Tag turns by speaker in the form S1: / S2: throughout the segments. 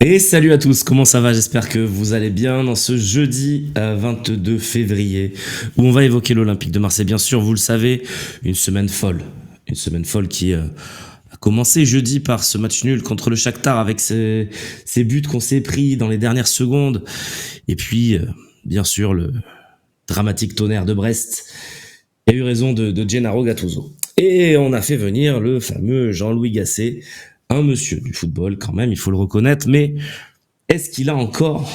S1: Et salut à tous, comment ça va? J'espère que vous allez bien dans ce jeudi 22 février où on va évoquer l'Olympique de Marseille. Bien sûr, vous le savez, une semaine folle. Une semaine folle qui a commencé jeudi par ce match nul contre le Shakhtar avec ces buts qu'on s'est pris dans les dernières secondes. Et puis, bien sûr, le dramatique tonnerre de Brest. Il y a eu raison de Gennaro Gattuso. Et on a fait venir le fameux Jean-Louis Gasset, un monsieur du football quand même, il faut le reconnaître, mais est-ce qu'il a encore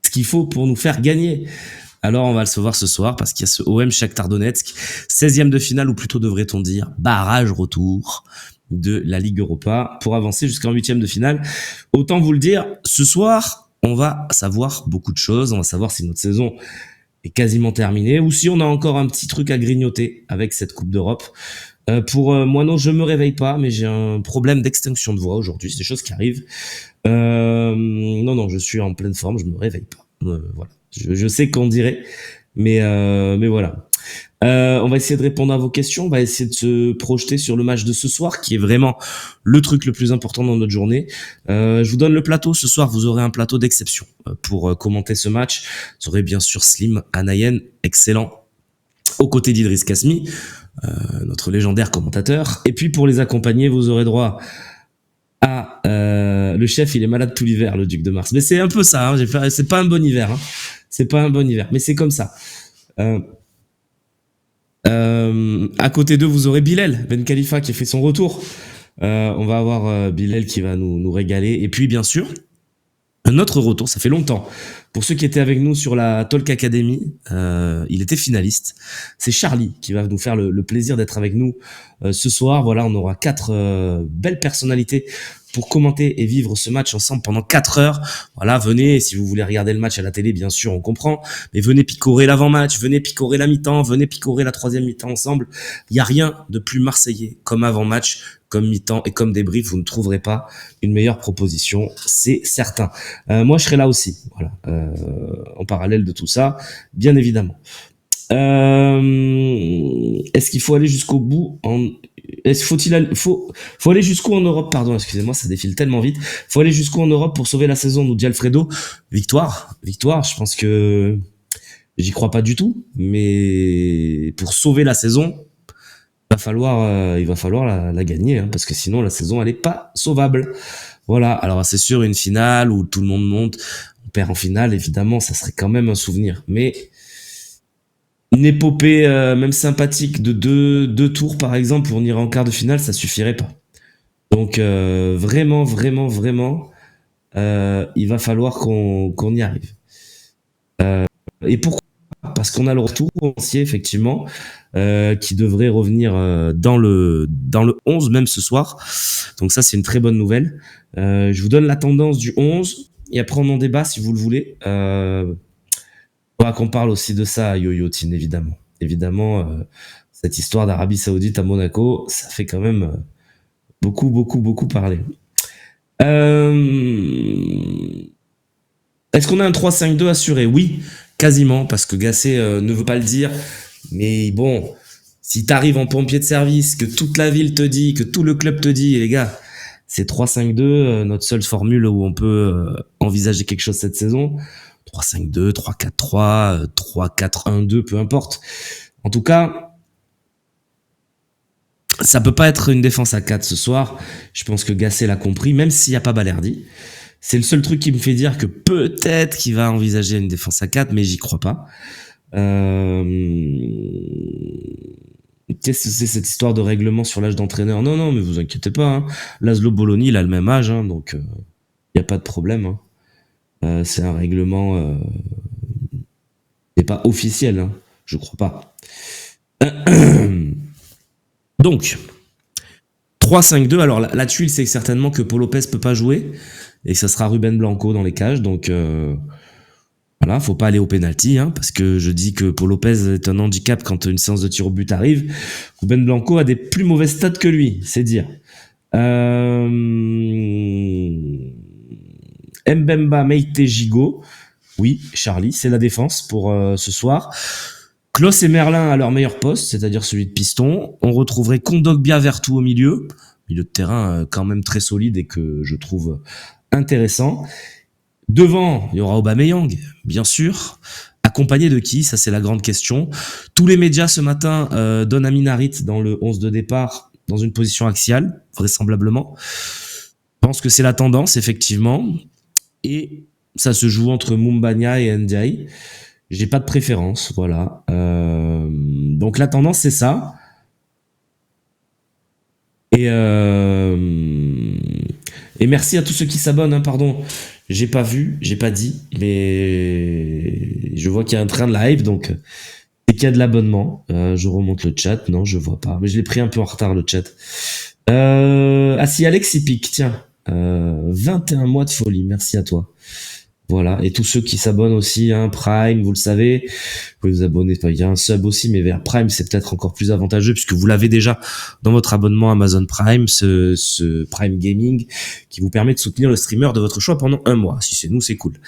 S1: ce qu'il faut pour nous faire gagner? Alors on va le savoir ce soir parce qu'il y a ce OM Shakhtar Donetsk, 16e de finale ou plutôt devrait-on dire barrage retour de la Ligue Europa pour avancer jusqu'en 8e de finale. Autant vous le dire, ce soir, on va savoir beaucoup de choses, on va savoir si notre saison est quasiment terminée ou si on a encore un petit truc à grignoter avec cette Coupe d'Europe. Pour moi non, je me réveille pas, mais j'ai un problème d'extinction de voix aujourd'hui, c'est des choses qui arrivent. Non, je suis en pleine forme, je me réveille pas. Voilà, je sais qu'on dirait, mais voilà. On va essayer de répondre à vos questions, on va essayer de se projeter sur le match de ce soir, qui est vraiment le truc le plus important dans notre journée. Je vous donne le plateau, ce soir vous aurez un plateau d'exception pour commenter ce match. Vous aurez bien sûr Slim, Anayen, excellent, aux côtés d'Idriss Kasmi, notre légendaire commentateur. Et puis pour les accompagner, vous aurez droit à le chef, il est malade tout l'hiver, le Duc de Mars. Mais c'est un peu ça, hein, c'est pas un bon hiver. Hein. C'est pas un bon hiver, mais c'est comme ça. À côté d'eux, vous aurez Bilal Ben Khalifa qui a fait son retour. On va avoir Bilal qui va nous régaler. Et puis bien sûr, un autre retour, ça fait longtemps. Pour ceux qui étaient avec nous sur la Talk Academy, il était finaliste. C'est Charlie qui va nous faire le plaisir d'être avec nous ce soir. Voilà, on aura 4 belles personnalités pour commenter et vivre ce match ensemble pendant 4 heures. Voilà, venez, si vous voulez regarder le match à la télé, bien sûr, on comprend. Mais venez picorer l'avant-match, venez picorer la mi-temps, venez picorer la 3e mi-temps ensemble. Il n'y a rien de plus marseillais comme avant-match, comme mi-temps et comme débrief. Vous ne trouverez pas une meilleure proposition, c'est certain. Moi, je serai là aussi, voilà, en parallèle de tout ça, bien évidemment. Est-ce qu'il faut aller jusqu'au bout faut aller jusqu'où en Europe, pardon, excusez-moi, ça défile tellement vite. Faut aller jusqu'où en Europe pour sauver la saison, nous dit Alfredo. Victoire, je pense que j'y crois pas du tout, mais pour sauver la saison, il va falloir la gagner, hein, parce que sinon la saison elle est pas sauvable. Voilà, alors c'est sûr une finale où tout le monde monte, on perd en finale, évidemment, ça serait quand même un souvenir, mais une épopée même sympathique de deux tours par exemple pour venir en quart de finale, ça suffirait pas. Donc vraiment, il va falloir qu'on y arrive. Et pourquoi? Parce qu'on a le retour aussi effectivement qui devrait revenir dans le 11 même ce soir. Donc ça c'est une très bonne nouvelle. Je vous donne la tendance du 11 et après on en débat si vous le voulez. Faudra qu'on parle aussi de ça à Yo-Yo-Tin, évidemment. Évidemment, cette histoire d'Arabie Saoudite à Monaco, ça fait quand même beaucoup parler. Est-ce qu'on a un 3-5-2 assuré? Oui, quasiment, parce que Gasset ne veut pas le dire. Mais bon, si t'arrives en pompier de service, que toute la ville te dit, que tout le club te dit, les gars, c'est 3-5-2, notre seule formule où on peut envisager quelque chose cette saison. 3-5-2, 3-4-3, 3-4-1-2, peu importe. En tout cas, ça peut pas être une défense à 4 ce soir. Je pense que Gasset l'a compris, même s'il n'y a pas Balerdi. C'est le seul truc qui me fait dire que peut-être qu'il va envisager une défense à 4, mais j'y crois pas. Qu'est-ce que c'est cette histoire de règlement sur l'âge d'entraîneur? Non, mais vous inquiétez pas. Hein. Laszlo Bologna, il a le même âge, hein, donc il n'y a pas de problème. Hein. C'est un règlement n'est pas officiel, hein, je crois pas. Donc, 3-5-2, alors la tuile c'est certainement que Paul Lopez peut pas jouer, et que ça sera Ruben Blanco dans les cages, donc voilà, faut pas aller au penalty, hein, parce que je dis que Paul Lopez est un handicap quand une séance de tir au but arrive. Ruben Blanco a des plus mauvaises stats que lui, c'est dire. Mbemba, Meite, Gigot. Oui, Charlie, c'est la défense pour ce soir. Klos et Merlin à leur meilleur poste, c'est-à-dire celui de piston. On retrouverait Kondogbia Vertou au milieu. milieu de terrain quand même très solide et que je trouve intéressant. Devant, il y aura Aubameyang, bien sûr. Accompagné de qui? Ça, c'est la grande question. Tous les médias ce matin donnent Amin Harit dans le 11 de départ, dans une position axiale, vraisemblablement. Je pense que c'est la tendance, effectivement. Et ça se joue entre Mumbagna et Ndiaye. J'ai pas de préférence, voilà. Donc la tendance, c'est ça. Et, et merci à tous ceux qui s'abonnent, hein, pardon. J'ai pas vu, j'ai pas dit, mais je vois qu'il y a un train de live, donc et qu'il y a de l'abonnement. Je remonte le chat, non, je vois pas. Mais je l'ai pris un peu en retard, le chat. Ah si, Alex, il pique, tiens. 21 mois de folie, merci à toi. Voilà, et tous ceux qui s'abonnent aussi, hein, Prime, vous le savez, vous pouvez vous abonner, enfin, il y a un sub aussi, mais vers Prime, c'est peut-être encore plus avantageux, puisque vous l'avez déjà dans votre abonnement Amazon Prime, ce Prime Gaming, qui vous permet de soutenir le streamer de votre choix pendant un mois. Si c'est nous, c'est cool.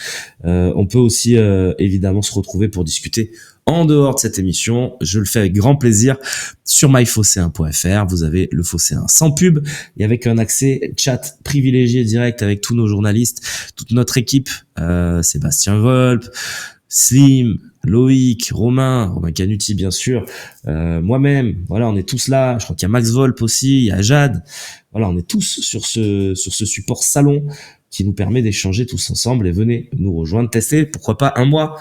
S1: On peut aussi, évidemment, se retrouver pour discuter en dehors de cette émission. Je le fais avec grand plaisir sur myphocéen.fr. Vous avez le Phocéen sans pub et avec un accès chat privilégié direct avec tous nos journalistes, toute notre équipe, Sébastien Volpe, Slim, Loïc, Romain Canuti bien sûr, moi-même, voilà, on est tous là. Je crois qu'il y a Max Volpe aussi, il y a Jade. Voilà, on est tous sur ce support salon qui nous permet d'échanger tous ensemble et venez nous rejoindre, tester, pourquoi pas un mois,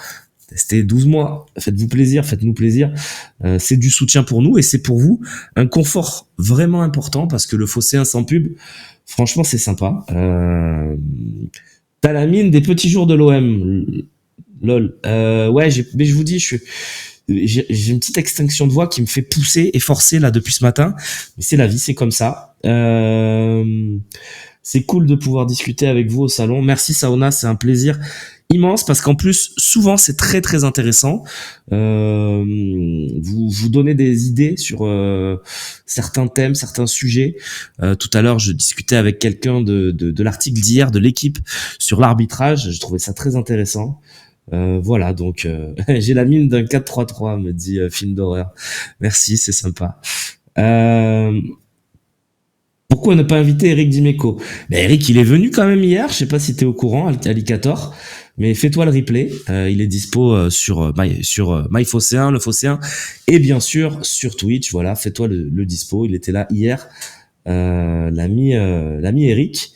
S1: tester 12 mois, faites-vous plaisir, faites-nous plaisir, c'est du soutien pour nous et c'est pour vous un confort vraiment important parce que le Phocéen sans pub, franchement c'est sympa. T'as la mine des petits jours de l'OM, lol. Ouais, mais je vous dis, j'ai une petite extinction de voix qui me fait pousser et forcer là depuis ce matin, mais c'est la vie, c'est comme ça. C'est cool de pouvoir discuter avec vous au salon. Merci Saona, c'est un plaisir immense parce qu'en plus souvent c'est très très intéressant. Vous donnez des idées sur certains thèmes, certains sujets. Tout à l'heure je discutais avec quelqu'un de l'article d'hier de l'équipe sur l'arbitrage. Je trouvais ça très intéressant. Voilà, donc j'ai la mine d'un 4-3-3, me dit film d'horreur. Merci, c'est sympa. Pourquoi ne pas inviter Eric Dimeco? Eric, il est venu quand même hier, je sais pas si t'es au courant, Alicator, mais fais-toi le replay. Il est dispo sur MyPhocéen, le Phocéen, et bien sûr sur Twitch. Voilà, fais-toi le dispo. Il était là hier, l'ami Eric.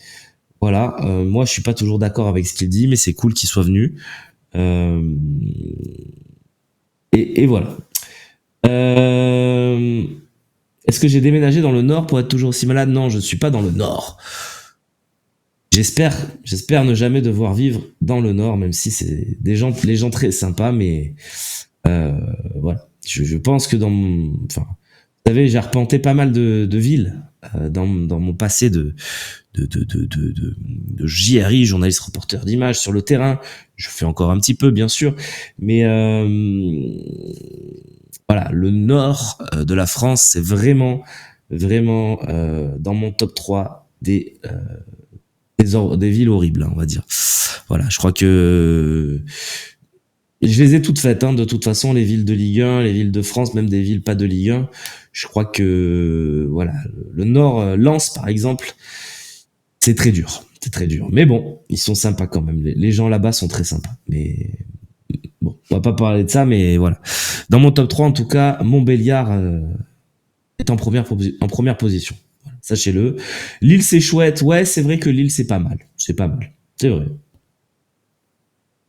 S1: Voilà, moi je suis pas toujours d'accord avec ce qu'il dit, mais c'est cool qu'il soit venu. Et voilà. Est-ce que j'ai déménagé dans le Nord pour être toujours aussi malade? Non, je ne suis pas dans le Nord. J'espère ne jamais devoir vivre dans le Nord, même si c'est les gens très sympas, mais voilà. Je pense que enfin, vous savez, j'ai arpenté pas mal de villes dans mon passé de JRI, journaliste reporter d'images sur le terrain. Je fais encore un petit peu, bien sûr, mais voilà, le nord de la France, c'est vraiment dans mon top 3 des villes horribles, hein, on va dire. Voilà, je crois que je les ai toutes faites, hein, de toute façon, les villes de Ligue 1, les villes de France, même des villes pas de Ligue 1. Je crois que voilà, le nord, Lens par exemple, c'est très dur. C'est très dur. Mais bon, ils sont sympas quand même. Les gens là-bas sont très sympas. Mais bon, on va pas parler de ça, mais voilà. Dans mon top 3, en tout cas, Montbéliard est en première position. Voilà, sachez-le. Lille, c'est chouette. Ouais, c'est vrai que Lille, c'est pas mal. C'est pas mal. C'est vrai.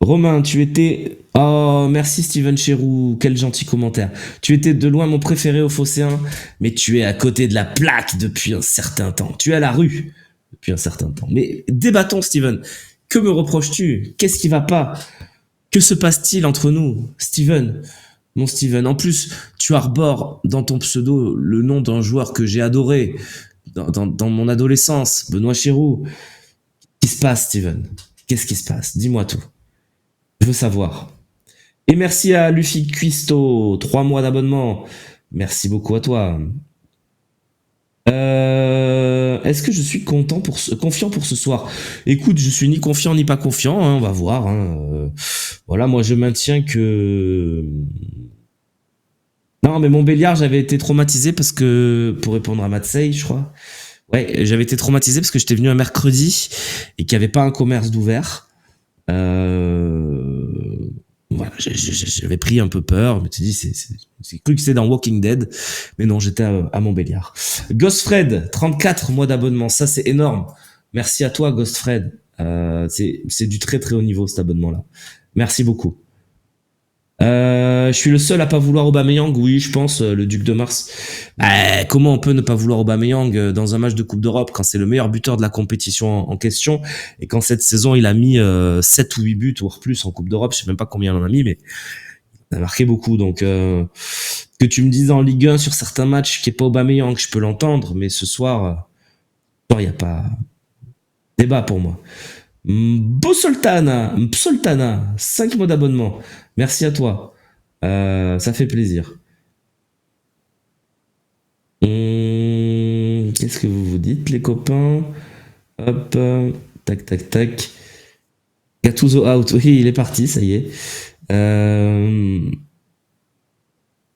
S1: Romain, tu étais... Oh, merci Steven Cherou, quel gentil commentaire. Tu étais de loin mon préféré au Phocéen, mais tu es à côté de la plaque depuis un certain temps. Tu es à la rue depuis un certain temps. Mais débattons, Steven. Que me reproches-tu? Qu'est-ce qui va pas? Que se passe-t-il entre nous, Steven? Mon Steven, en plus, tu arbores dans ton pseudo le nom d'un joueur que j'ai adoré dans mon adolescence, Benoît Cherou. Qu'est-ce qui se passe, Steven? Qu'est-ce qui se passe? Dis-moi tout. Je veux savoir. Et merci à Luffy Cuisto, 3 mois d'abonnement. Merci beaucoup à toi. Est-ce que je suis confiant pour ce soir? Écoute, je suis ni confiant ni pas confiant, hein, on va voir. Hein. Voilà, moi je maintiens que... Non, mais Montbéliard, j'avais été traumatisé parce que, pour répondre à Matsei, je crois, Ouais, j'avais été traumatisé parce que j'étais venu un mercredi et qu'il n'y avait pas un commerce d'ouvert. Euh, voilà, j'avais pris un peu peur, mais tu dis, c'est cru que c'était dans Walking Dead, mais non, j'étais à Montbéliard. Ghostfred, 34 mois d'abonnement, ça c'est énorme. Merci à toi, Ghostfred. C'est du très très haut niveau cet abonnement-là. Merci beaucoup. Je suis le seul à pas vouloir Aubameyang, oui, je pense, le Duc de Mars. Comment on peut ne pas vouloir Aubameyang dans un match de Coupe d'Europe quand c'est le meilleur buteur de la compétition en question et quand cette saison il a mis 7 ou 8 buts voire plus en Coupe d'Europe, je sais même pas combien il en a mis, mais il a marqué beaucoup. Donc que tu me dises en Ligue 1 sur certains matchs qui est pas Aubameyang, je peux l'entendre, mais ce soir, il y a pas débat pour moi. Psoltana, 5 mois d'abonnement. Merci à toi. Ça fait plaisir. Qu'est-ce que vous vous dites, les copains? Hop, tac, tac, tac. Gattuso out. Oui, il est parti, ça y est.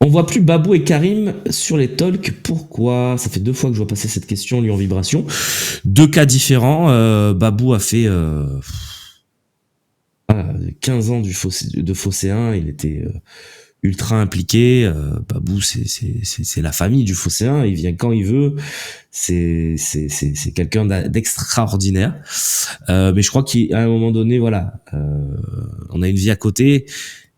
S1: On voit plus Babou et Karim sur les talks. Pourquoi? Ça fait 2 fois que je vois passer cette question, lui en vibration. 2 cas différents. Babou a fait 15 ans de Phocéen. Il était ultra impliqué. Babou, c'est la famille du Phocéen. Il vient quand il veut. C'est quelqu'un d'extraordinaire. Mais je crois qu'à un moment donné, voilà, on a une vie à côté.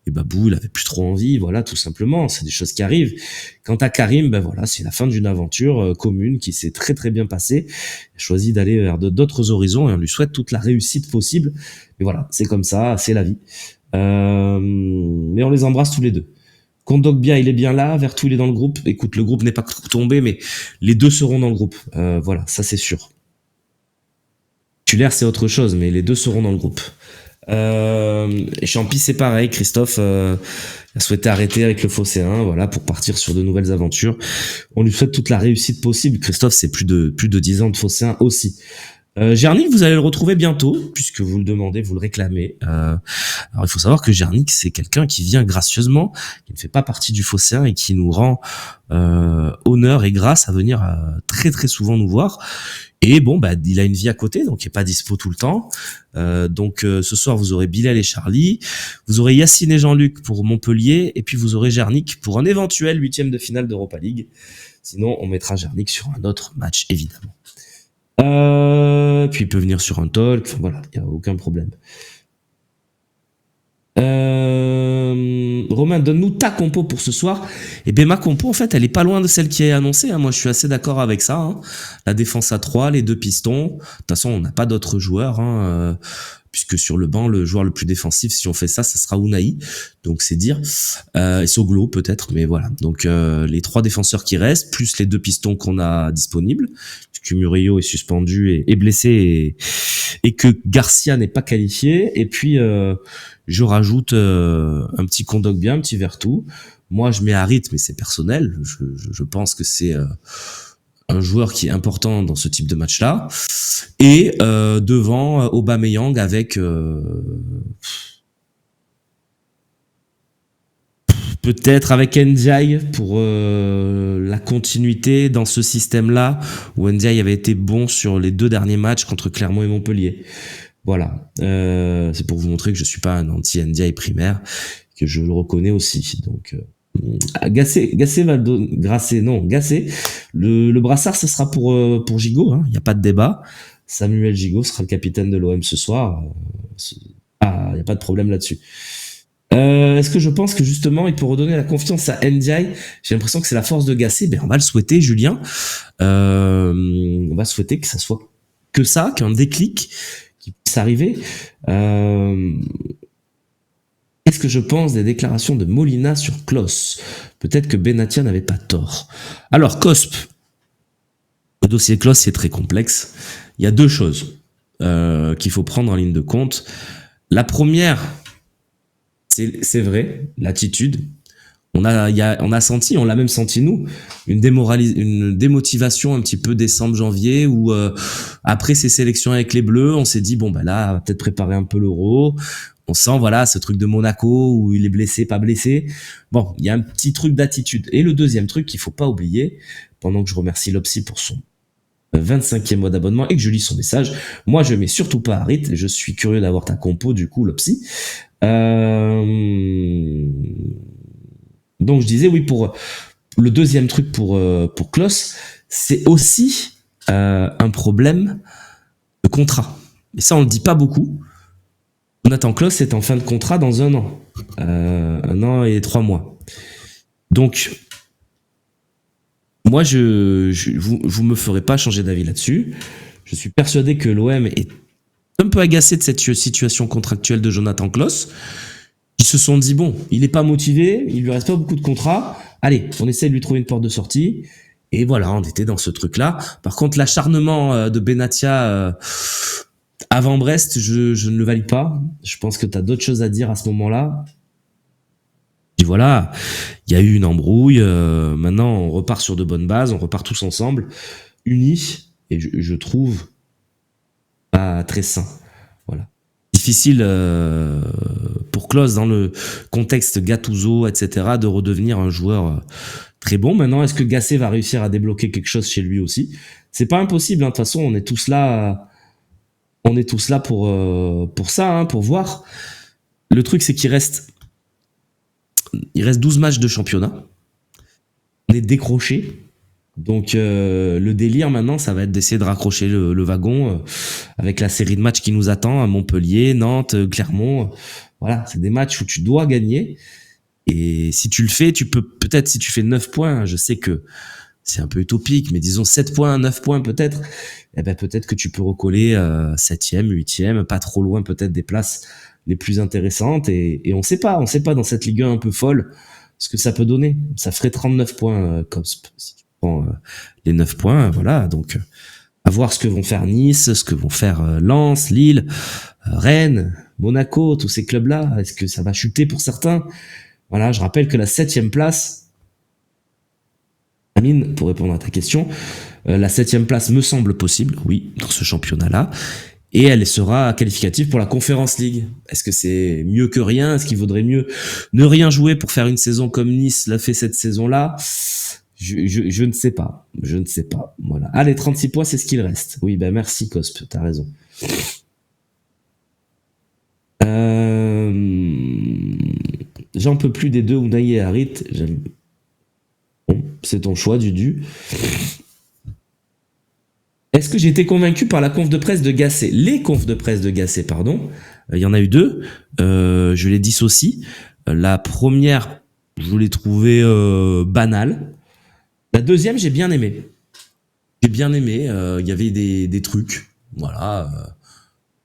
S1: Et Babou, il avait plus trop envie, voilà, tout simplement. C'est des choses qui arrivent. Quant à Karim, ben voilà, c'est la fin d'une aventure commune qui s'est très très bien passée. Il a choisi d'aller vers d'autres horizons et on lui souhaite toute la réussite possible. Mais voilà, c'est comme ça, c'est la vie. Mais on les embrasse tous les deux. Kondogbia, il est bien là. Vertou, il est dans le groupe. Écoute, le groupe n'est pas tombé, mais les deux seront dans le groupe. Voilà, ça c'est sûr. Tulaire, c'est autre chose, mais les deux seront dans le groupe. Et Champy, c'est pareil. Christophe a souhaité arrêter avec le Phocéen, voilà, pour partir sur de nouvelles aventures. On lui souhaite toute la réussite possible. Christophe, c'est plus de 10 ans de Phocéen aussi. Gernik, vous allez le retrouver bientôt, puisque vous le demandez, vous le réclamez. Alors, il faut savoir que Gernik, c'est quelqu'un qui vient gracieusement, qui ne fait pas partie du Phocéen et qui nous rend honneur et grâce à venir très très souvent nous voir. Et bon, bah, il a une vie à côté, donc il est pas dispo tout le temps. Donc ce soir, vous aurez Bilal et Charlie, vous aurez Yacine et Jean-Luc pour Montpellier, et puis vous aurez Gernik pour un éventuel 8e de finale d'Europa League. Sinon, on mettra Gernik sur un autre match, évidemment. Puis il peut venir sur un talk, enfin, voilà, il n'y a aucun problème. Romain, donne-nous ta compo pour ce soir. Et ben ma compo, en fait, elle est pas loin de celle qui est annoncée. Hein. Moi, je suis assez d'accord avec ça. Hein. La défense à 3, les 2 pistons. De toute façon, on n'a pas d'autres joueurs, hein, puisque sur le banc, le joueur le plus défensif, si on fait ça, ça sera Unai. Donc c'est dire. Et Soglo peut-être, mais voilà. Donc les 3 défenseurs qui restent, plus les 2 pistons qu'on a disponibles, puisque Murillo est suspendu et blessé, et que Garcia n'est pas qualifié. Et puis je rajoute un petit Kondogbia, un petit Vertou. Moi, je mets Harit, mais c'est personnel. Je pense que c'est un joueur qui est important dans ce type de match-là. Et devant Aubameyang avec peut-être avec Ndiaye pour la continuité dans ce système-là, où Ndiaye avait été bon sur les 2 derniers matchs contre Clermont et Montpellier. Voilà, c'est pour vous montrer que je suis pas un anti-Ndiaye primaire, que je le reconnais aussi. Donc, Gassé, le brassard, ce sera pour Gigot, hein, il n'y a pas de débat. Samuel Gigot sera le capitaine de l'OM ce soir. Il n'y a pas de problème là-dessus. Est-ce que je pense que justement il peut redonner la confiance à Ndiaye? J'ai l'impression que c'est la force de Gassé. Ben on va le souhaiter, Julien. On va souhaiter que ça soit que ça, qu'un déclic qui puisse arriver. Qu'est-ce que je pense des déclarations de Molina sur Klose? Peut-être que Benatia n'avait pas tort. Alors, Cosp, le dossier Klose, c'est très complexe. Il y a 2 choses qu'il faut prendre en ligne de compte. La première, c'est vrai, l'attitude. On a senti, on l'a même senti nous, une démotivation un petit peu décembre-janvier où après ces sélections avec les Bleus, on s'est dit bon bah là, on va peut-être préparer un peu l'Euro. On sent voilà ce truc de Monaco où il est blessé, pas blessé. Bon, il y a un petit truc d'attitude. Et le deuxième truc qu'il faut pas oublier, pendant que je remercie Lopsy pour son 25e mois d'abonnement et que je lis son message. Moi, je mets surtout pas Harit. Je suis curieux d'avoir ta compo, du coup, le psy. Donc, je disais, oui, pour le deuxième truc pour Klos, c'est aussi un problème de contrat. Et ça, on le dit pas beaucoup. Nathan Klos est en fin de contrat dans 1 an. 1 an et 3 mois. Donc, moi, vous me ferez pas changer d'avis là-dessus. Je suis persuadé que l'OM est un peu agacé de cette situation contractuelle de Jonathan Klos. Ils se sont dit, bon, il est pas motivé, il lui reste pas beaucoup de contrats. Allez, on essaie de lui trouver une porte de sortie. Et voilà, on était dans ce truc-là. Par contre, l'acharnement de Benatia avant Brest, je ne le valide pas. Je pense que tu as d'autres choses à dire à ce moment-là. Et voilà, il y a eu une embrouille. Maintenant, on repart sur de bonnes bases. On repart tous ensemble, unis. Et je trouve pas très sain. Voilà. Difficile pour Klos, dans le contexte Gattuso, etc., de redevenir un joueur très bon. Maintenant, est-ce que Gasset va réussir à débloquer quelque chose chez lui aussi? C'est pas impossible. De toute façon, on est tous là pour ça, hein, pour voir. Le truc, c'est qu'il reste 12 matchs de championnat. On est décroché. Donc le délire maintenant, ça va être d'essayer de raccrocher le wagon avec la série de matchs qui nous attend à Montpellier, Nantes, Clermont. Voilà, c'est des matchs où tu dois gagner. Et si tu le fais, tu peux peut-être, si tu fais 9 points, je sais que c'est un peu utopique, mais disons 7 points, 9 points peut-être, eh ben peut-être que tu peux recoller 7e, 8e, pas trop loin peut-être des places les plus intéressantes. Et on sait pas dans cette Ligue 1 un peu folle ce que ça peut donner. Ça ferait 39 points COSP, si tu prends les 9 points, voilà. Donc à voir ce que vont faire Nice, ce que vont faire Lens, Lille, Rennes, Monaco, tous ces clubs-là. Est-ce que ça va chuter pour certains? Voilà, je rappelle que la 7e place, Amine, pour répondre à ta question, la 7e place me semble possible, oui, dans ce championnat-là, et elle sera qualificative pour la Conference League. Est-ce que c'est mieux que rien? Est-ce qu'il vaudrait mieux ne rien jouer pour faire une saison comme Nice l'a fait cette saison-là? Je ne sais pas, voilà. Allez, 36 points, c'est ce qu'il reste. Oui, ben merci Cosp, t'as raison. J'en peux plus des deux Unai et Harit. Bon, c'est ton choix, Dudu. Est-ce que j'ai été convaincu par la conf de presse de Gasset? Les confs de presse de Gasset, pardon. Il y en a eu 2. Je les dissocie. La première, je l'ai trouvée banale. La deuxième, j'ai bien aimé. Il y avait des trucs. Voilà.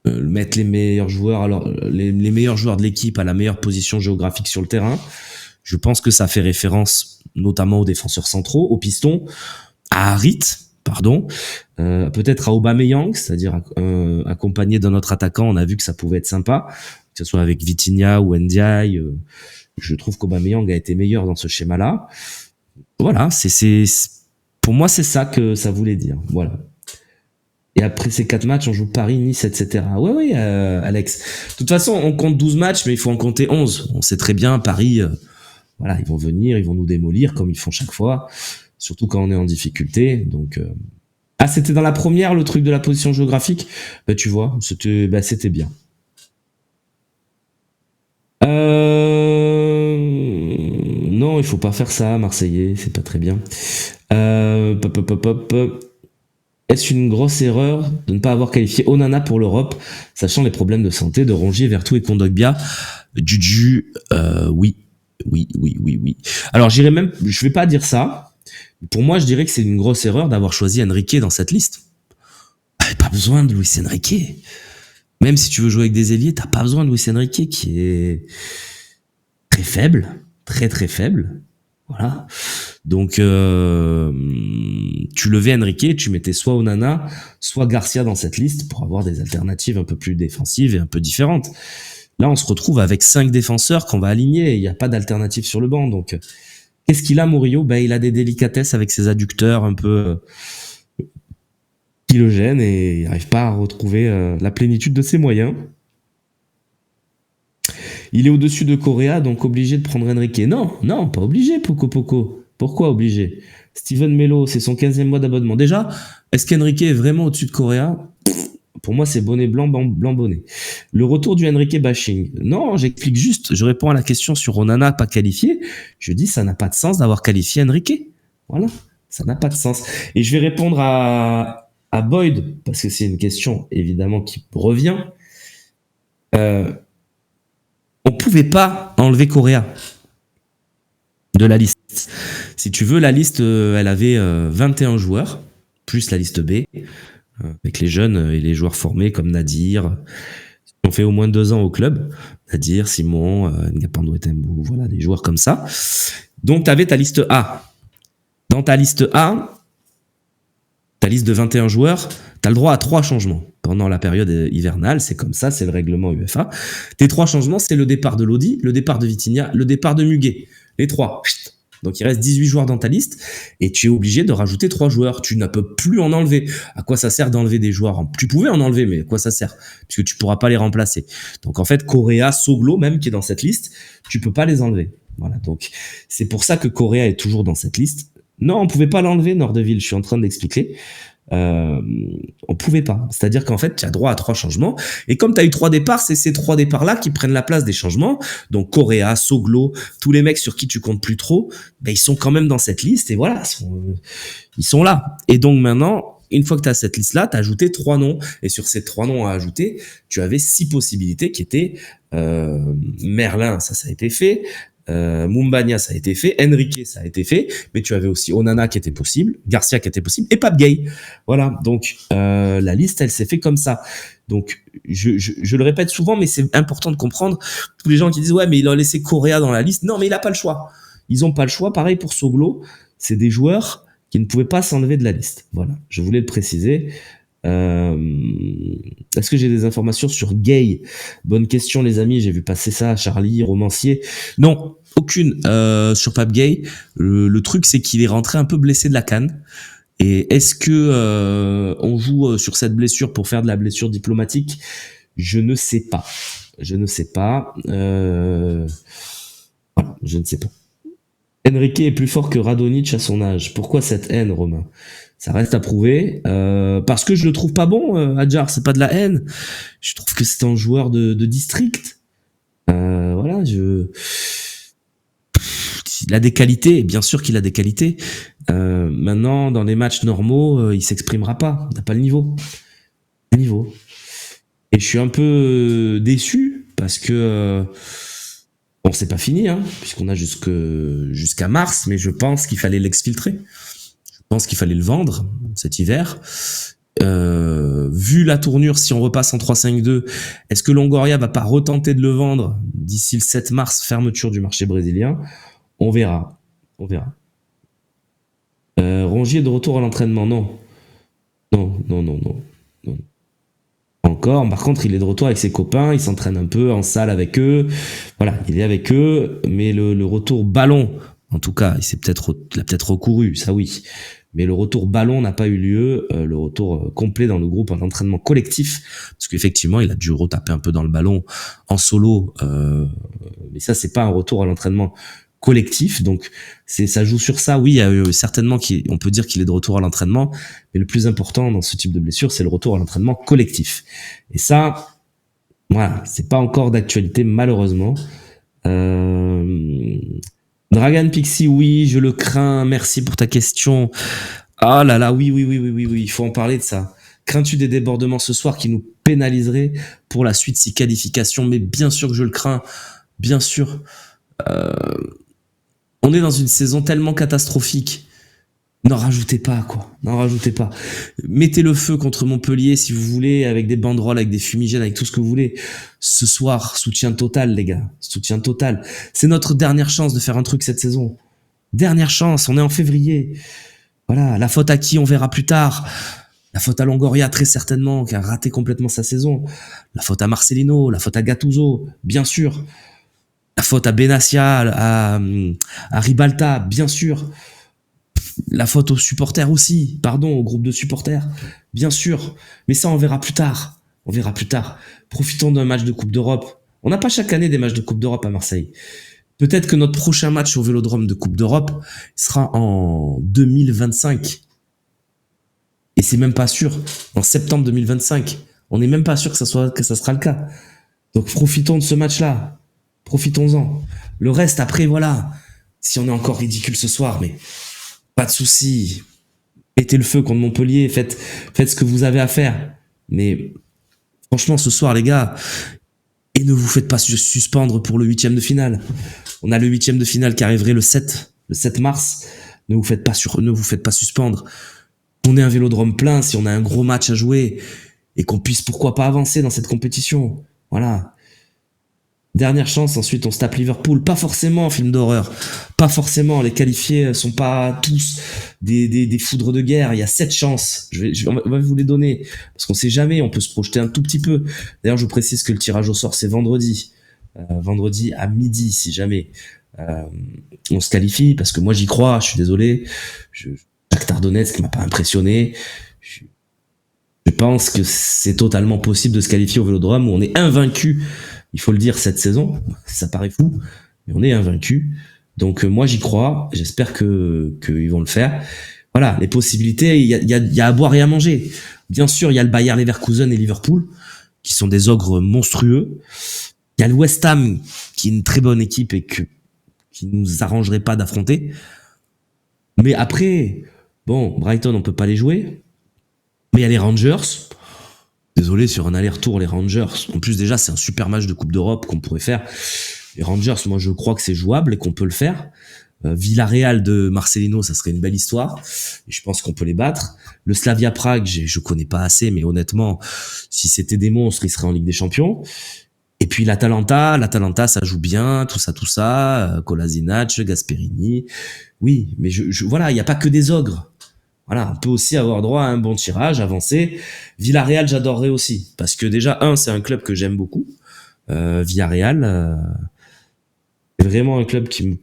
S1: Mettre les meilleurs joueurs, les meilleurs joueurs de l'équipe à la meilleure position géographique sur le terrain. Je pense que ça fait référence notamment aux défenseurs centraux, aux pistons, à Harit, peut-être à Aubameyang, c'est-à-dire accompagné d'un autre attaquant. On a vu que ça pouvait être sympa, que ce soit avec Vitinha ou Ndiaye. Je trouve qu'Aubameyang a été meilleur dans ce schéma-là. Voilà, pour moi, c'est ça que ça voulait dire. Voilà. Et après ces 4 matchs, on joue Paris, Nice, etc. Oui, Alex. De toute façon, on compte 12 matchs, mais il faut en compter 11. On sait très bien, Paris, voilà, ils vont venir, ils vont nous démolir, comme ils font chaque fois. Surtout quand on est en difficulté. Donc, Ah, c'était dans la première, le truc de la position géographique? Bah, tu vois, c'était bien. Non, il faut pas faire ça, Marseillais, c'est pas très bien. Est-ce une grosse erreur de ne pas avoir qualifié Onana pour l'Europe, sachant les problèmes de santé de Rongier, Vertou et Kondogbia? Dudu, oui. Alors je vais pas dire ça. Pour moi, je dirais que c'est une grosse erreur d'avoir choisi Enrique dans cette liste. Pas besoin de Luis Enrique. Même si tu veux jouer avec des ailiers, t'as pas besoin de Luis Enrique, qui est très faible, très faible. Voilà. Donc, tu levais Enrique, tu mettais soit Onana, soit Garcia dans cette liste pour avoir des alternatives un peu plus défensives et un peu différentes. Là, on se retrouve avec 5 défenseurs qu'on va aligner et il n'y a pas d'alternative sur le banc. Donc, qu'est-ce qu'il a, Murillo? Il a des délicatesses avec ses adducteurs un peu qui le gênent et il n'arrive pas à retrouver la plénitude de ses moyens. Il est au-dessus de Correa, donc obligé de prendre Enrique. Non, pas obligé, Poco. Pourquoi obligé? Steven Melo, c'est son 15e mois d'abonnement. Déjà, est-ce qu'Enrique est vraiment au-dessus de Correa? Pour moi, c'est bonnet blanc, blanc bonnet. Le retour du Enrique bashing. Non, j'explique juste, je réponds à la question sur Onana pas qualifié. Je dis, ça n'a pas de sens d'avoir qualifié Enrique. Voilà, ça n'a pas de sens. Et je vais répondre à Boyd, parce que c'est une question, évidemment, qui revient. On pouvait pas enlever Correa de la liste. Si tu veux, la liste, elle avait 21 joueurs, plus la liste B, avec les jeunes et les joueurs formés comme Nadir, qui ont fait au moins 2 ans au club. Nadir, Simon, Ngapando Etembou, voilà, des joueurs comme ça. Donc, tu avais ta liste A. Dans ta liste A, ta liste de 21 joueurs, tu as le droit à 3 changements pendant la période hivernale. C'est comme ça, c'est le règlement UEFA. Tes 3 changements, c'est le départ de Lodi, le départ de Vitinha, le départ de Muguet. Les 3. Donc il reste 18 joueurs dans ta liste et tu es obligé de rajouter 3 joueurs. Tu ne peux plus en enlever. À quoi ça sert d'enlever des joueurs? Tu pouvais en enlever, mais à quoi ça sert? Puisque tu pourras pas les remplacer. Donc en fait, Correa, Soglo même qui est dans cette liste, tu peux pas les enlever. Voilà. Donc c'est pour ça que Correa est toujours dans cette liste. Non, on pouvait pas l'enlever, Nordeville. Je suis en train d'expliquer. On pouvait pas. C'est-à-dire qu'en fait, tu as droit à 3 changements. Et comme tu as eu 3 départs, c'est ces 3 départs-là qui prennent la place des changements. Donc, Correa, Soglo, tous les mecs sur qui tu comptes plus trop, ben, ils sont quand même dans cette liste. Et voilà, ils sont là. Et donc, maintenant, une fois que tu as cette liste-là, tu as ajouté 3 noms. Et sur ces 3 noms à ajouter, tu avais 6 possibilités qui étaient Merlin, ça a été fait. Mumbagna, ça a été fait, Enrique, ça a été fait, mais tu avais aussi Onana qui était possible, Garcia qui était possible, et Pape Gay. Voilà, donc la liste, elle s'est fait comme ça. Donc, je le répète souvent, mais c'est important de comprendre tous les gens qui disent « Ouais, mais il a laissé Correa dans la liste. » Non, mais il n'a pas le choix. Ils n'ont pas le choix. Pareil pour Soglo, c'est des joueurs qui ne pouvaient pas s'enlever de la liste. Voilà, je voulais le préciser. Est-ce que j'ai des informations sur Gay? Bonne question, les amis. J'ai vu passer ça. Charlie, romancier. Non, aucune sur Pape Gay. Le truc, c'est qu'il est rentré un peu blessé de la CAN. Et est-ce que on joue sur cette blessure pour faire de la blessure diplomatique? Je ne sais pas. Je ne sais pas. Voilà, je ne sais pas. Enrique est plus fort que Radonjic à son âge. Pourquoi cette haine, Romain? Ça reste à prouver. Parce que je le trouve pas bon, Adjar. C'est pas de la haine. Je trouve que c'est un joueur de district. Voilà, il a des qualités. Bien sûr qu'il a des qualités. Maintenant, dans les matchs normaux, il s'exprimera pas. Il n'a pas le niveau. Et je suis un peu déçu parce que bon, c'est pas fini, hein, puisqu'on a jusqu'à mars, mais je pense qu'il fallait l'exfiltrer. Je pense qu'il fallait le vendre cet hiver. Vu la tournure, si on repasse en 3-5-2, est-ce que Longoria va pas retenter de le vendre d'ici le 7 mars, fermeture du marché brésilien? On verra. Rongier de retour à l'entraînement? Non. Encore. Par contre, il est de retour avec ses copains, il s'entraîne un peu en salle avec eux. Voilà, il est avec eux, mais le retour ballon, en tout cas, il a peut-être recouru, ça oui. Mais le retour ballon n'a pas eu lieu, le retour complet dans le groupe en entraînement collectif, parce qu'effectivement, il a dû retaper un peu dans le ballon en solo, mais ça, c'est pas un retour à l'entraînement collectif, donc ça joue sur ça. Oui, il y a certainement on peut dire qu'il est de retour à l'entraînement, mais le plus important dans ce type de blessure, c'est le retour à l'entraînement collectif. Et ça, voilà, c'est pas encore d'actualité malheureusement. Dragan Pixie, oui, je le crains. Merci pour ta question. Ah là là, oui, il faut en parler de ça. Crains-tu des débordements ce soir qui nous pénaliseraient pour la suite si qualification? Mais bien sûr que je le crains, bien sûr. On est dans une saison tellement catastrophique. N'en rajoutez pas, quoi. N'en rajoutez pas. Mettez le feu contre Montpellier si vous voulez, avec des banderoles, avec des fumigènes, avec tout ce que vous voulez. Ce soir, soutien total, les gars. Soutien total. C'est notre dernière chance de faire un truc cette saison. Dernière chance, on est en février. Voilà, la faute à qui, on verra plus tard. La faute à Longoria, très certainement, qui a raté complètement sa saison. La faute à Marcelino, la faute à Gattuso, bien sûr. La faute à Benassia, à Ribalta, bien sûr. La faute aux supporters aussi, au groupe de supporters, bien sûr. Mais ça, on verra plus tard. Profitons d'un match de Coupe d'Europe. On n'a pas chaque année des matchs de Coupe d'Europe à Marseille. Peut-être que notre prochain match au Vélodrome de Coupe d'Europe sera en 2025. Et c'est même pas sûr. En septembre 2025. On n'est même pas sûr que ça sera le cas. Donc profitons de ce match-là. Profitons-en. Le reste, après, voilà. Si on est encore ridicule ce soir, mais pas de souci. Mettez le feu contre Montpellier. Faites ce que vous avez à faire. Mais franchement, ce soir, les gars, et ne vous faites pas suspendre pour le 8e de finale. On a le 8e de finale qui arriverait le 7 mars. Ne vous faites pas suspendre. On est un Vélodrome plein, si on a un gros match à jouer et qu'on puisse pourquoi pas avancer dans cette compétition. Voilà. Dernière chance, ensuite on se tape Liverpool. Pas forcément film d'horreur. Pas forcément. Les qualifiés sont pas tous des foudres de guerre. Il y a 7 chances. On va vous les donner. Parce qu'on sait jamais, on peut se projeter un tout petit peu. D'ailleurs, je vous précise que le tirage au sort, c'est vendredi. Vendredi à midi, si jamais on se qualifie. Parce que moi, j'y crois. Je suis désolé. Shakhtar Donetsk m'a pas impressionné. Je pense que c'est totalement possible de se qualifier au Vélodrome où on est invaincu. Il faut le dire cette saison. Ça paraît fou, mais on est invaincu. Donc moi j'y crois. J'espère qu'ils vont le faire. Voilà, les possibilités. Il y a à boire et à manger. Bien sûr, il y a le Bayer Leverkusen et Liverpool qui sont des ogres monstrueux. Il y a le West Ham qui est une très bonne équipe et qui nous arrangerait pas d'affronter. Mais après, bon, Brighton, on peut pas les jouer. Mais il y a les Rangers. Désolé, sur un aller-retour, les Rangers. En plus, déjà, c'est un super match de Coupe d'Europe qu'on pourrait faire. Les Rangers, moi, je crois que c'est jouable et qu'on peut le faire. Villarreal de Marcelino, ça serait une belle histoire. Et je pense qu'on peut les battre. Le Slavia Prague, je connais pas assez, mais honnêtement, si c'était des monstres, ils seraient en Ligue des Champions. Et puis l'Atalanta, ça joue bien, tout ça, Kolasinac, Gasperini. Oui, mais voilà, il n'y a pas que des ogres. Voilà, on peut aussi avoir droit à un bon tirage, avancer. Villarreal, j'adorerais aussi. Parce que déjà, c'est un club que j'aime beaucoup. Villarreal, c'est vraiment un club qui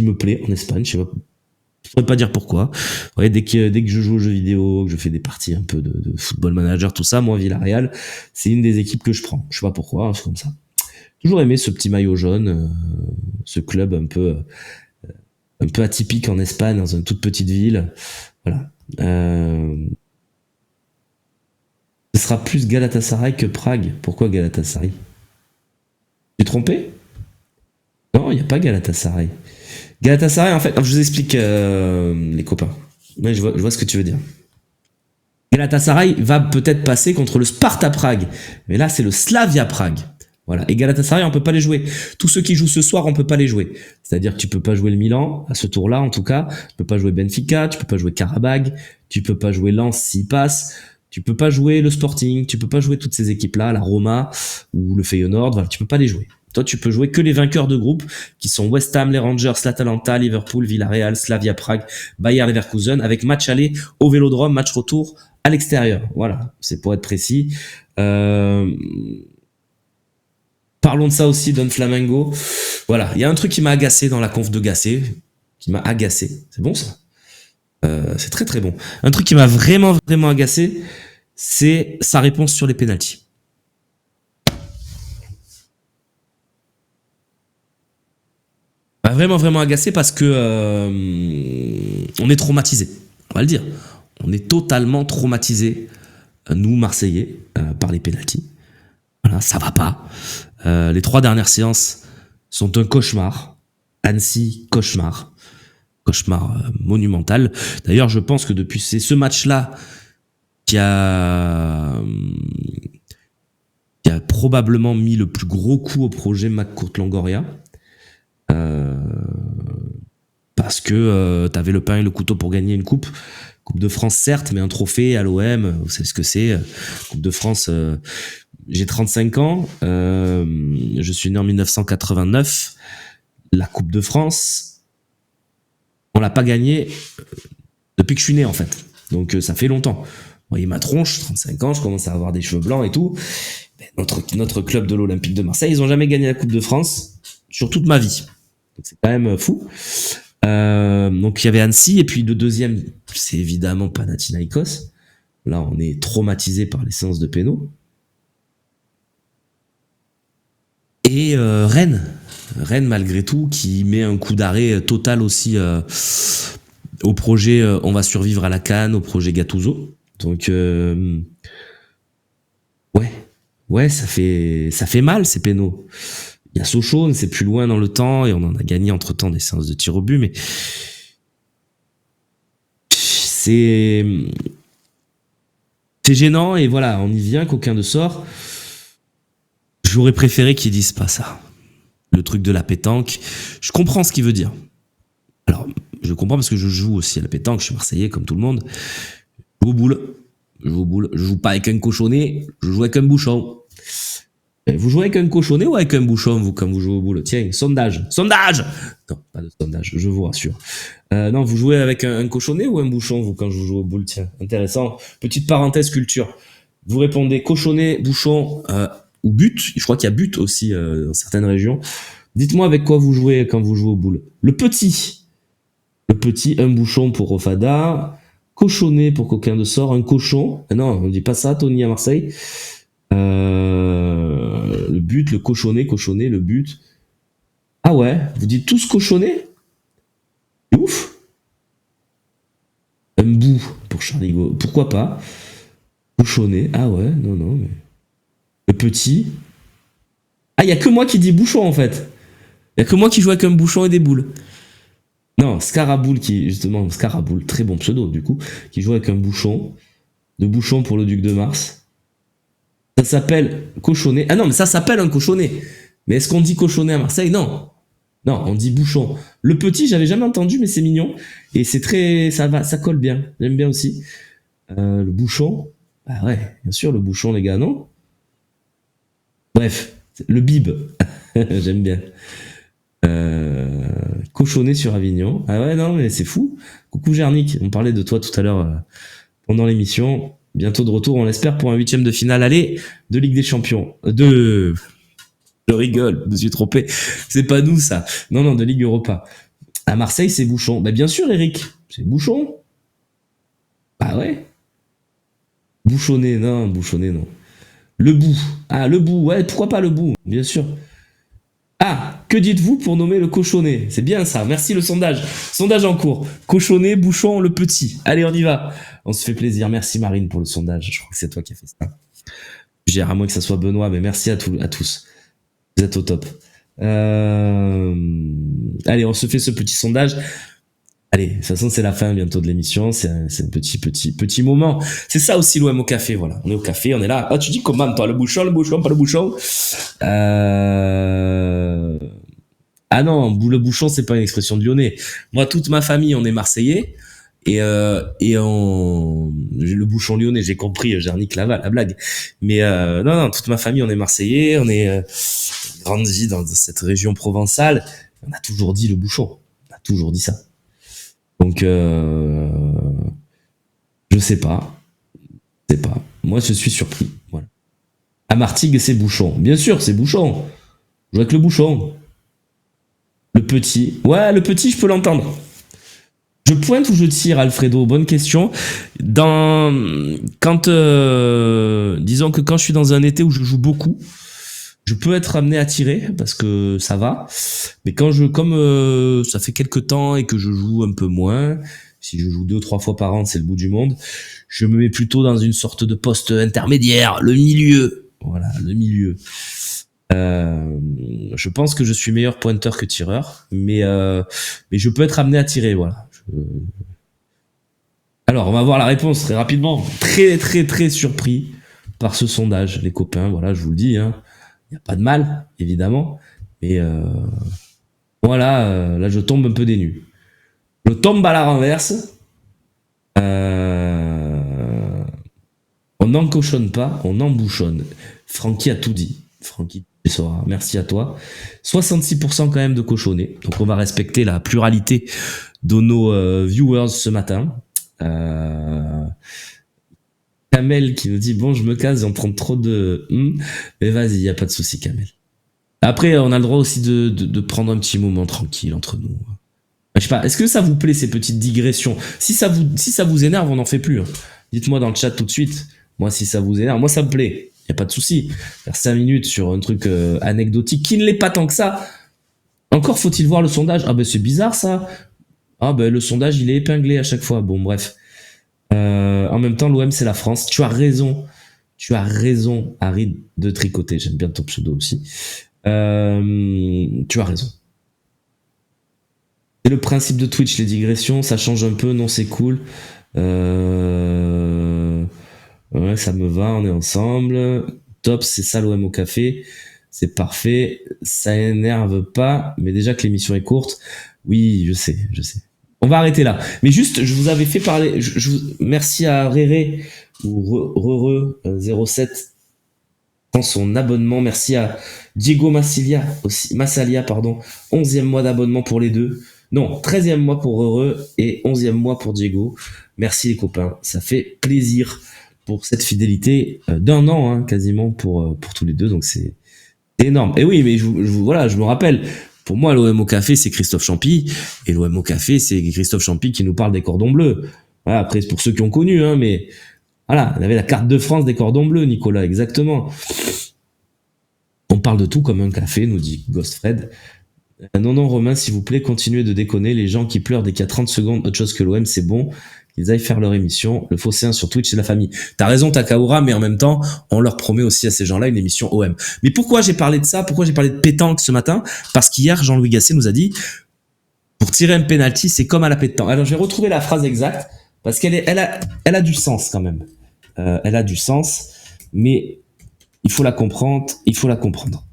S1: me plaît en Espagne. Je pourrais pas dire pourquoi. Ouais, dès que je joue aux jeux vidéo, que je fais des parties un peu de football manager, tout ça, moi, Villarreal, c'est une des équipes que je prends. Je sais pas pourquoi, c'est comme ça. Toujours aimé ce petit maillot jaune, ce club un peu atypique en Espagne, dans une toute petite ville. Voilà. Ce sera plus Galatasaray que Prague. Pourquoi Galatasaray? J'ai trompé? Non, il n'y a pas Galatasaray. Galatasaray, en fait, je vous explique les copains. Ouais, je vois ce que tu veux dire. Galatasaray va peut-être passer contre le Sparta Prague. Mais là, c'est le Slavia Prague. Voilà. Et Galatasaray, on peut pas les jouer. Tous ceux qui jouent ce soir, on peut pas les jouer. C'est-à-dire que tu peux pas jouer le Milan, à ce tour-là, en tout cas. Tu peux pas jouer Benfica, tu peux pas jouer Karabag, tu peux pas jouer Lens s'il passe, tu peux pas jouer le Sporting, tu peux pas jouer toutes ces équipes-là, la Roma ou le Feyenoord, voilà, tu peux pas les jouer. Toi, tu peux jouer que les vainqueurs de groupe, qui sont West Ham, les Rangers, l'Atalanta, Liverpool, Villarreal, Slavia Prague, Bayer Leverkusen, avec match aller au Vélodrome, match retour à l'extérieur. Voilà, c'est pour être précis. Parlons de ça aussi, Don Flamengo. Voilà, il y a un truc qui m'a agacé dans la conf de Gasset, qui m'a agacé. C'est bon ça? C'est très très bon. Un truc qui m'a vraiment vraiment agacé, c'est sa réponse sur les pénaltys. M'a vraiment vraiment agacé parce que on est traumatisé. On va le dire. On est totalement traumatisé, nous Marseillais, par les pénaltys. Voilà, ça va pas. Les 3 dernières séances sont un cauchemar. Annecy, cauchemar. Cauchemar monumental. D'ailleurs, je pense que depuis ce match-là qui a probablement mis le plus gros coup au projet McCourt-Longoria. Parce que t'avais le pain et le couteau pour gagner une coupe. Coupe de France, certes, mais un trophée à l'OM, vous savez ce que c'est. Coupe de France... J'ai 35 ans, je suis né en 1989. La Coupe de France, on l'a pas gagnée depuis que je suis né en fait. Donc ça fait longtemps. Vous voyez ma tronche, 35 ans, je commence à avoir des cheveux blancs et tout. Notre club de l'Olympique de Marseille, ils ont jamais gagné la Coupe de France sur toute ma vie. Donc c'est quand même fou. Donc il y avait Annecy et puis le deuxième, c'est évidemment Panathinaikos. Là, on est traumatisé par les séances de pénaux. Et Rennes, Rennes malgré tout, qui met un coup d'arrêt total aussi au projet On va survivre à la CAN, au projet Gattuso. Donc ouais, ça fait mal ces pénaux. Il y a Sochaux, c'est plus loin dans le temps et on en a gagné entre temps des séances de tir au but, mais c'est gênant et voilà, on y vient, qu'aucun de sort. J'aurais préféré qu'ils disent pas ça. Le truc de la pétanque, je comprends ce qu'il veut dire. Alors, je comprends parce que je joue aussi à la pétanque, je suis marseillais comme tout le monde. Je joue aux boules. Je joue pas avec un cochonnet, je joue avec un bouchon. Vous jouez avec un cochonnet ou avec un bouchon, vous, quand vous jouez aux boules? Tiens, sondage. Sondage! Non, pas de sondage, je vous rassure. Non, vous jouez avec un cochonnet ou un bouchon, vous, quand vous jouez aux boules? Tiens, intéressant. Petite parenthèse culture. Vous répondez cochonnet, bouchon ou but. Je crois qu'il y a but aussi dans certaines régions. Dites-moi avec quoi vous jouez quand vous jouez aux boules. Le petit, un bouchon pour Rofada. Cochonnet pour qu'aucun de sort. Un cochon. Non, on dit pas ça, Tony, à Marseille. Le but, le cochonnet, le but. Ah ouais, vous dites tous cochonnet? Ouf. Un bout pour Charligo. Pourquoi pas? Bouchonnet. Ah ouais, non, mais. Le petit. Ah, y a que moi qui dis bouchon en fait. Y a que moi qui joue avec un bouchon et des boules. Non, Scaraboule justement, Scaraboule, très bon pseudo du coup, qui joue avec un bouchon. De bouchon pour le Duc de Mars. Ça s'appelle cochonnet. Ah non, mais ça s'appelle un cochonnet. Mais est-ce qu'on dit cochonnet à Marseille? Non. Non, on dit bouchon. Le petit, j'avais jamais entendu, mais c'est mignon. Et c'est très, ça colle bien. J'aime bien aussi. Le bouchon. Ah ouais, bien sûr, le bouchon, les gars, non? Bref, le bib. J'aime bien. Cochonnet sur Avignon. Ah ouais, non, mais c'est fou. Coucou Gernic, on parlait de toi tout à l'heure pendant l'émission. Bientôt de retour, on l'espère, pour un 8e de finale aller de Ligue des Champions. Je rigole, je me suis trompé. C'est pas nous, ça. Non, de Ligue Europa. À Marseille, c'est Bouchon. Bah, bien sûr, Eric. C'est Bouchon. Bah ouais. Bouchonnet, non. Le bout. Ah, le bout. Ouais, pourquoi pas le bout? Bien sûr. Ah, que dites-vous pour nommer le cochonnet? C'est bien ça. Merci le sondage. Sondage en cours. Cochonnet, bouchon, le petit. Allez, on y va. On se fait plaisir. Merci Marine pour le sondage. Je crois que c'est toi qui as fait ça. À moins que ça soit Benoît, mais merci à tous. Vous êtes au top. Allez, on se fait ce petit sondage. Allez, de toute façon, c'est la fin bientôt de l'émission. C'est un petit moment. C'est ça aussi l'OM au café, voilà. On est au café, on est là. Ah, tu dis comment, toi? Le bouchon, pas le bouchon? Ah non, le bouchon, c'est pas une expression de lyonnais. Moi, toute ma famille, on est marseillais. Et le bouchon lyonnais, j'ai compris, j'ai niqué la blague. Mais non, toute ma famille, on est marseillais, on est grandi dans cette région provençale. On a toujours dit le bouchon, on a toujours dit ça. Donc je sais pas. Moi, je suis surpris. Voilà. À Martigues, c'est bouchon. Bien sûr, c'est bouchon. Je joue avec le bouchon. Le petit. Ouais, le petit, je peux l'entendre. Je pointe ou je tire, Alfredo? Bonne question. Disons que quand je suis dans un été où je joue beaucoup, je peux être amené à tirer parce que ça va. Mais comme ça fait quelques temps et que je joue un peu moins, si je joue 2-3 fois par an, c'est le bout du monde, je me mets plutôt dans une sorte de poste intermédiaire, le milieu. Voilà, le milieu. Je pense que je suis meilleur pointeur que tireur, mais je peux être amené à tirer, voilà. Alors, on va voir la réponse très rapidement. Très, très, très surpris par ce sondage, les copains. Voilà, je vous le dis, hein. Il n'y a pas de mal, évidemment. Mais voilà, là, je tombe un peu des nues. Je tombe à la renverse. On n'encochonne pas, on embouchonne. Francky a tout dit. Francky, merci à toi. 66% quand même de cochonner. Donc, on va respecter la pluralité de nos viewers ce matin. Kamel qui nous dit bon, je me casse, on prend trop de mais vas-y, y a pas de souci, Kamel. Après, on a le droit aussi de prendre un petit moment tranquille entre nous. Je sais pas, est-ce que ça vous plaît ces petites digressions? Si ça vous énerve, on n'en fait plus, hein. Dites-moi dans le chat tout de suite. Moi, si ça vous énerve, moi ça me plaît. Y a pas de souci. Faire 5 minutes sur un truc anecdotique qui ne l'est pas tant que ça. Encore faut-il voir le sondage. Ah ben c'est bizarre ça. Ah ben le sondage il est épinglé à chaque fois. Bon bref. En même temps l'OM c'est la France. Tu as raison. Tu as raison Harry de tricoter. J'aime bien ton pseudo aussi. Tu as raison. C'est le principe de Twitch, les digressions, ça change un peu, non c'est cool. Ouais, ça me va, on est ensemble. Top, c'est ça l'OM au café. C'est parfait. Ça énerve pas, mais déjà que l'émission est courte. Oui, je sais, je sais. On va arrêter là. Mais juste, je vous avais fait parler. Merci à Réré ou Rere07 pour son abonnement. Merci à Diego Massalia aussi, Massalia, pardon. 11e mois d'abonnement pour les deux. Non, 13e mois pour Heureux et 11e mois pour Diego. Merci les copains, ça fait plaisir pour cette fidélité d'un an hein, quasiment pour tous les deux, donc c'est énorme. Et oui, mais voilà, je me rappelle, pour moi l'OM au café c'est Christophe Champy, et l'OM au café c'est Christophe Champy qui nous parle des cordons bleus. Voilà, après c'est pour ceux qui ont connu, hein, mais voilà, il avait la carte de France des cordons bleus, Nicolas, exactement. On parle de tout comme un café, nous dit Ghost Fred. Non, Romain, s'il vous plaît, continuez de déconner. Les gens qui pleurent dès qu'il y a 30 secondes, autre chose que l'OM, c'est bon. Qu'ils aillent faire leur émission. Le Phocéen sur Twitch, c'est la famille. T'as raison, Takaura, mais en même temps, on leur promet aussi à ces gens-là une émission OM. Mais pourquoi j'ai parlé de ça? Pourquoi j'ai parlé de pétanque ce matin? Parce qu'hier, Jean-Louis Gasset nous a dit, pour tirer un penalty, c'est comme à la pétanque. Alors, je vais retrouver la phrase exacte, parce elle a du sens quand même. Elle a du sens, mais il faut la comprendre. Il faut la comprendre.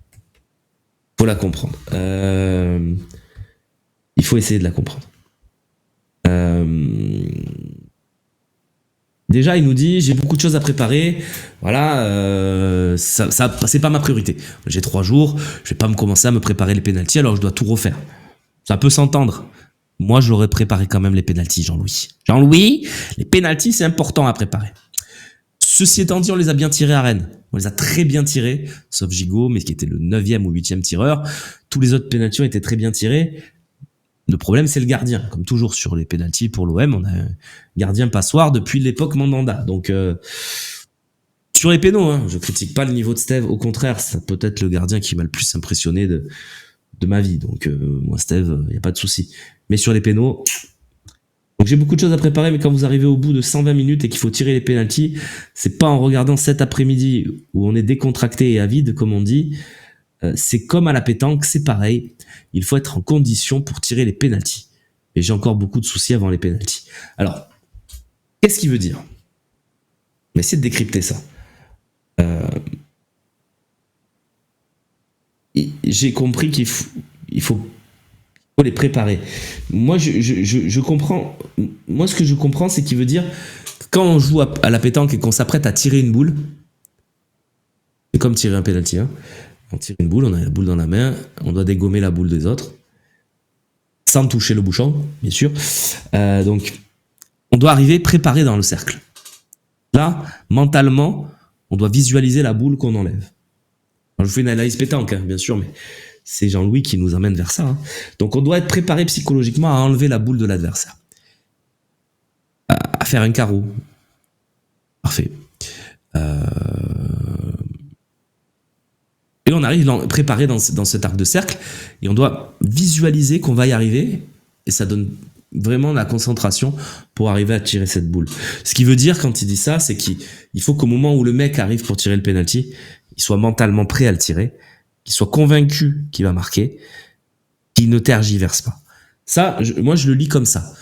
S1: Il faut essayer de la comprendre. Déjà, il nous dit j'ai beaucoup de choses à préparer. Voilà, ça c'est pas ma priorité. J'ai 3 jours, je vais pas me commencer à me préparer les pénaltys, alors je dois tout refaire. Ça peut s'entendre. Moi, j'aurais préparé quand même les pénaltys, Jean-Louis. Jean-Louis, les pénaltys, c'est important à préparer. Ceci étant dit, on les a bien tirés à Rennes. On les a très bien tirés, sauf Gigot, mais qui était le 9e ou 8e tireur. Tous les autres pénaltys ont été très bien tirés. Le problème, c'est le gardien. Comme toujours sur les pénaltys pour l'OM, on a un gardien passoire depuis l'époque Mandanda. Donc, sur les pénaux, hein, je critique pas le niveau de Steve. Au contraire, c'est peut-être le gardien qui m'a le plus impressionné de ma vie. Donc, moi, Steve, y a pas de souci. Mais sur les pénaux, donc j'ai beaucoup de choses à préparer, mais quand vous arrivez au bout de 120 minutes et qu'il faut tirer les pénaltys, c'est pas en regardant cet après-midi où on est décontracté et avide, comme on dit. C'est comme à la pétanque, c'est pareil. Il faut être en condition pour tirer les pénaltys. Et j'ai encore beaucoup de soucis avant les pénaltys. Alors, qu'est-ce qu'il veut dire? On va essayer de décrypter ça. J'ai compris qu'il faut les préparer. Moi, je comprends. Moi, ce que je comprends, c'est qu'il veut dire quand on joue à la pétanque et qu'on s'apprête à tirer une boule, c'est comme tirer un pénalty. Hein. On tire une boule, on a la boule dans la main, on doit dégommer la boule des autres, sans toucher le bouchon, bien sûr. Donc, on doit arriver préparé dans le cercle. Là, mentalement, on doit visualiser la boule qu'on enlève. Alors, je fais une analyse pétanque, hein, bien sûr, mais c'est Jean-Louis qui nous amène vers ça. Hein. Donc, on doit être préparé psychologiquement à enlever la boule de l'adversaire. À faire un carreau. Parfait. Et on arrive préparé dans cet arc de cercle et on doit visualiser qu'on va y arriver et ça donne vraiment la concentration pour arriver à tirer cette boule. Ce qui veut dire quand il dit ça, c'est qu'il faut qu'au moment où le mec arrive pour tirer le penalty, il soit mentalement prêt à le tirer, qu'il soit convaincu qu'il va marquer, qu'il ne tergiverse pas. Ça, moi je le lis comme ça.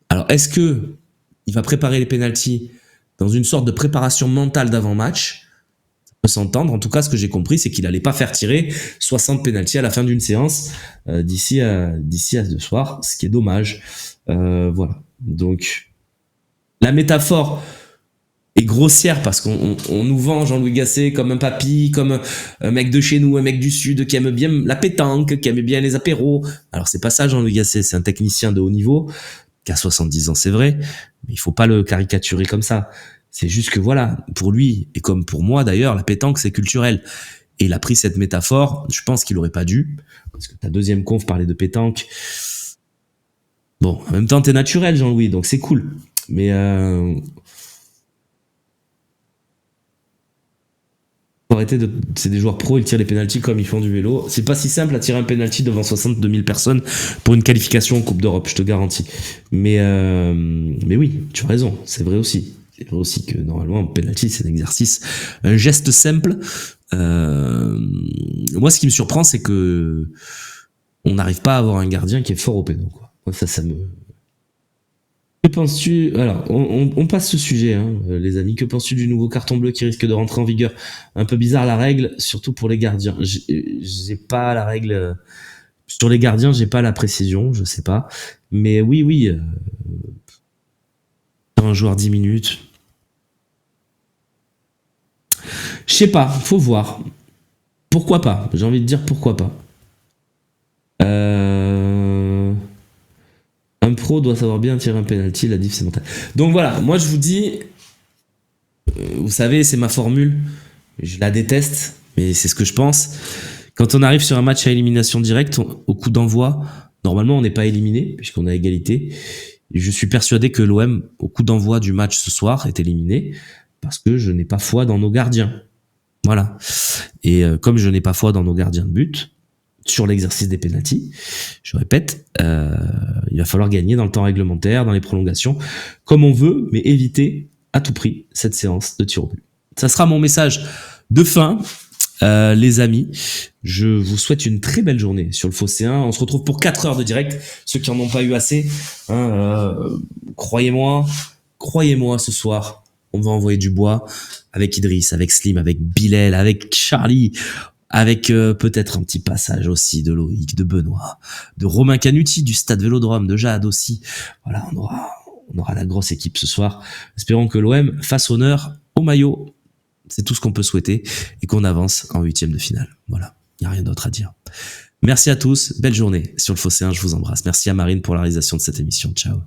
S1: Alors est-ce que il va préparer les penaltys dans une sorte de préparation mentale d'avant-match? Peut s'entendre. En tout cas, ce que j'ai compris, c'est qu'il allait pas faire tirer 60 pénaltys à la fin d'une séance d'ici à ce soir, ce qui est dommage. Voilà. Donc, la métaphore est grossière parce qu'on nous vend Jean-Louis Gasset comme un papy, comme un mec de chez nous, un mec du Sud qui aime bien la pétanque, qui aime bien les apéros. Alors, c'est pas ça, Jean-Louis Gasset. C'est un technicien de haut niveau qui a 70 ans, c'est vrai, mais il faut pas le caricaturer comme ça. C'est juste que voilà, pour lui, et comme pour moi d'ailleurs, la pétanque c'est culturel. Et il a pris cette métaphore, je pense qu'il aurait pas dû, parce que ta deuxième conf parlait de pétanque. Bon, en même temps t'es naturel Jean-Louis, donc c'est cool. Mais Faut arrêter de, c'est des joueurs pros, ils tirent les pénaltys comme ils font du vélo. C'est pas si simple à tirer un pénalty devant 62 000 personnes pour une qualification en Coupe d'Europe, je te garantis. Mais oui, tu as raison, c'est vrai aussi. C'est vrai aussi que normalement, un pénalty, c'est un exercice, un geste simple. Moi, ce qui me surprend, c'est que on n'arrive pas à avoir un gardien qui est fort au péno, quoi. Moi, ça me... Que penses-tu? Alors, on passe ce sujet, hein, les amis. Que penses-tu du nouveau carton bleu qui risque de rentrer en vigueur? Un peu bizarre la règle, surtout pour les gardiens. J'ai pas la règle sur les gardiens, j'ai pas la précision, je sais pas. Mais oui, un joueur 10 minutes. Je sais pas, faut voir. Pourquoi pas? J'ai envie de dire pourquoi pas. Un pro doit savoir bien tirer un penalty, la diff c'est mental. Donc voilà, moi je vous dis, vous savez, c'est ma formule. Je la déteste, mais c'est ce que je pense. Quand on arrive sur un match à élimination directe, au coup d'envoi, normalement on n'est pas éliminé, puisqu'on a égalité. Et je suis persuadé que l'OM, au coup d'envoi du match ce soir, est éliminé, parce que je n'ai pas foi dans nos gardiens. Voilà. Et comme je n'ai pas foi dans nos gardiens de but, sur l'exercice des pénaltys, je répète, il va falloir gagner dans le temps réglementaire, dans les prolongations, comme on veut, mais éviter à tout prix cette séance de tir au but. Ça sera mon message de fin, les amis. Je vous souhaite une très belle journée sur le Phocéen. On se retrouve pour 4 heures de direct. Ceux qui en ont pas eu assez, hein, croyez-moi, ce soir, on va envoyer du bois avec Idriss, avec Slim, avec Bilal, avec Charlie, avec peut-être un petit passage aussi de Loïc, de Benoît, de Romain Canuti, du Stade Vélodrome, de Jade aussi. Voilà, on aura la grosse équipe ce soir. Espérons que l'OM fasse honneur au maillot. C'est tout ce qu'on peut souhaiter et qu'on avance en 8e de finale. Voilà, il n'y a rien d'autre à dire. Merci à tous, belle journée sur le Phocéen, je vous embrasse. Merci à Marine pour la réalisation de cette émission. Ciao.